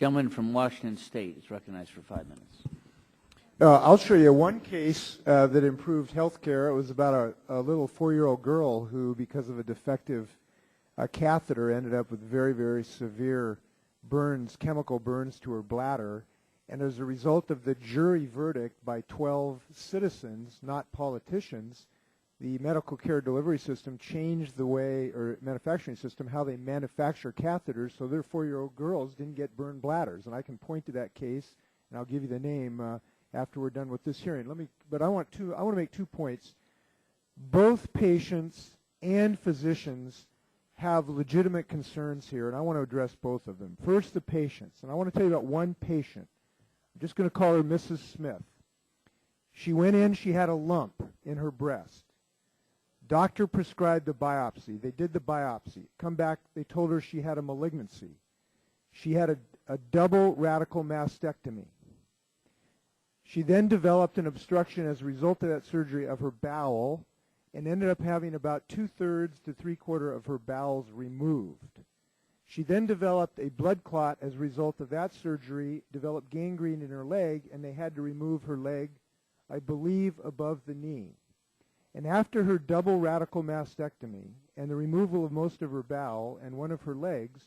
Gentleman from Washington State is recognized for 5 minutes. I'll show you one case that improved health care. It was about a little 4-year-old girl who, because of a defective catheter, ended up with very, very severe burns, chemical burns to her bladder. And as a result of the jury verdict by 12 citizens, not politicians, the medical care delivery system changed the way, or manufacturing system, how they manufacture catheters so their 4-year-old girls didn't get burned bladders. And I can point to that case, and I'll give you the name after we're done with this hearing. I want to make 2 points. Both patients and physicians have legitimate concerns here, and I want to address both of them. First, the patients, and I want to tell you about one patient. I'm just going to call her Mrs. Smith. She went in, she had a lump in her breast. Doctor prescribed a biopsy. They did the biopsy. Come back, they told her she had a malignancy. She had a double radical mastectomy. She then developed an obstruction as a result of that surgery of her bowel and ended up having about 2/3 to 3/4 of her bowels removed. She then developed a blood clot as a result of that surgery, developed gangrene in her leg, and they had to remove her leg, I believe, above the knee. And after her double radical mastectomy and the removal of most of her bowel and one of her legs,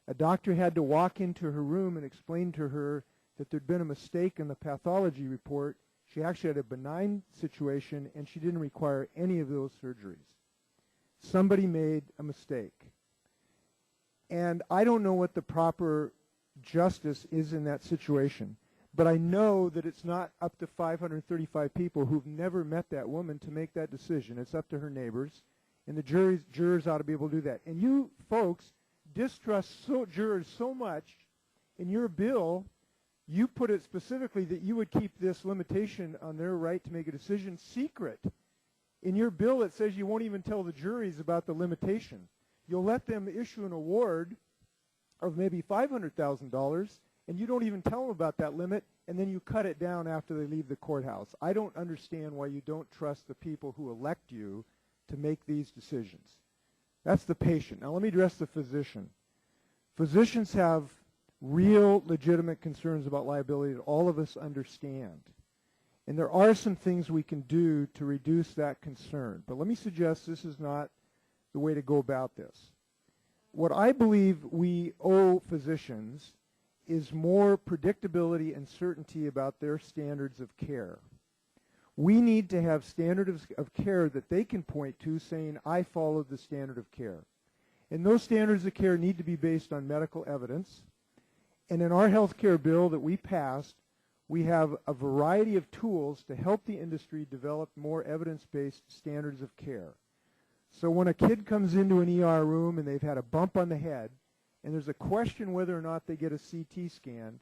a doctor had to walk into her room and explain to her that there'd been a mistake in the pathology report. She actually had a benign situation, and she didn't require any of those surgeries. Somebody made a mistake. And I don't know what the proper justice is in that situation, but I know that it's not up to 535 people who've never met that woman to make that decision. It's up to her neighbors, and the jurors ought to be able to do that. And you folks distrust jurors so much. In your bill, you put it specifically that you would keep this limitation on their right to make a decision secret. In your bill, it says you won't even tell the juries about the limitation. You'll let them issue an award of maybe $500,000, and you don't even tell them about that limit, and then you cut it down after they leave the courthouse. I don't understand why you don't trust the people who elect you to make these decisions. That's the patient. Now let me address the physician. Physicians have real legitimate concerns about liability that all of us understand. And there are some things we can do to reduce that concern. But let me suggest this is not the way to go about this. What I believe we owe physicians is more predictability and certainty about their standards of care. We need to have standards of care that they can point to saying, I followed the standard of care. And those standards of care need to be based on medical evidence. And in our health care bill that we passed, we have a variety of tools to help the industry develop more evidence-based standards of care. So when a kid comes into an ER room and they've had a bump on the head, and there's a question whether or not they get a CT scan,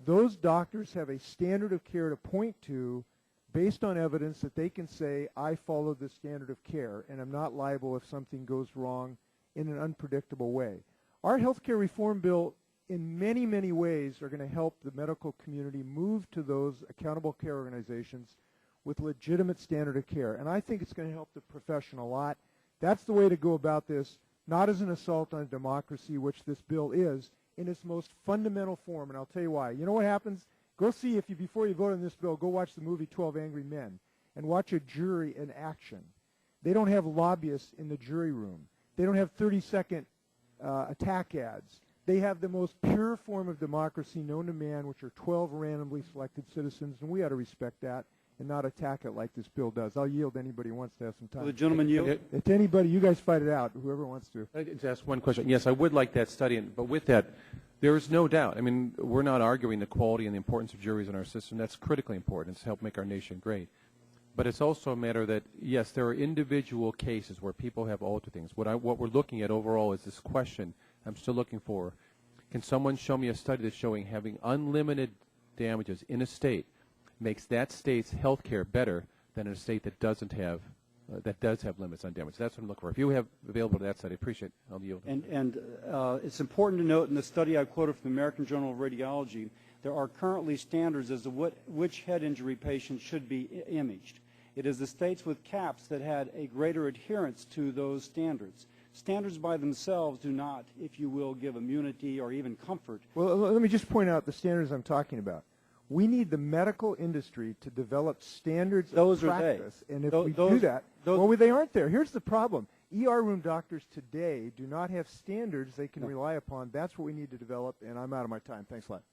those doctors have a standard of care to point to based on evidence that they can say, I followed the standard of care, and I'm not liable if something goes wrong in an unpredictable way. Our health care reform bill in many, many ways are going to help the medical community move to those accountable care organizations with legitimate standard of care. And I think it's going to help the profession a lot. That's the way to go about this, not as an assault on democracy, which this bill is, in its most fundamental form. And I'll tell you why. You know what happens? Go see, if you, before you vote on this bill, go watch the movie 12 Angry Men and watch a jury in action. They don't have lobbyists in the jury room. They don't have 30-second attack ads. They have the most pure form of democracy known to man, which are 12 randomly selected citizens, and we ought to respect that and not attack it like this bill does. I'll yield to anybody who wants to have some time. Will the gentleman yield? If to anybody, you guys fight it out, whoever wants to. I just ask one question. Yes, I would like that study, but with that, there is no doubt. I mean, we're not arguing the quality and the importance of juries in our system. That's critically important. It's helped make our nation great. But it's also a matter that, yes, there are individual cases where people have altered things. What we're looking at overall is this question I'm still looking for. Can someone show me a study that's showing having unlimited damages in a state makes that state's health care better than in a state that doesn't have that does have limits on damage? That's what I'm looking for. If you have available to that study, I appreciate it. I'll yield. And it's important to note in the study I quoted from the American Journal of Radiology, there are currently standards as to which head injury patients should be imaged. It is the states with caps that had a greater adherence to those standards. Standards by themselves do not, if you will, give immunity or even comfort. Well, let me just point out the standards I'm talking about. We need the medical industry to develop standards Those of are they. practice, and if Tho- we those- do that, those- well, they aren't there. Here's the problem. ER room doctors today do not have standards they can rely upon. That's what we need to develop, and I'm out of my time. Thanks a lot.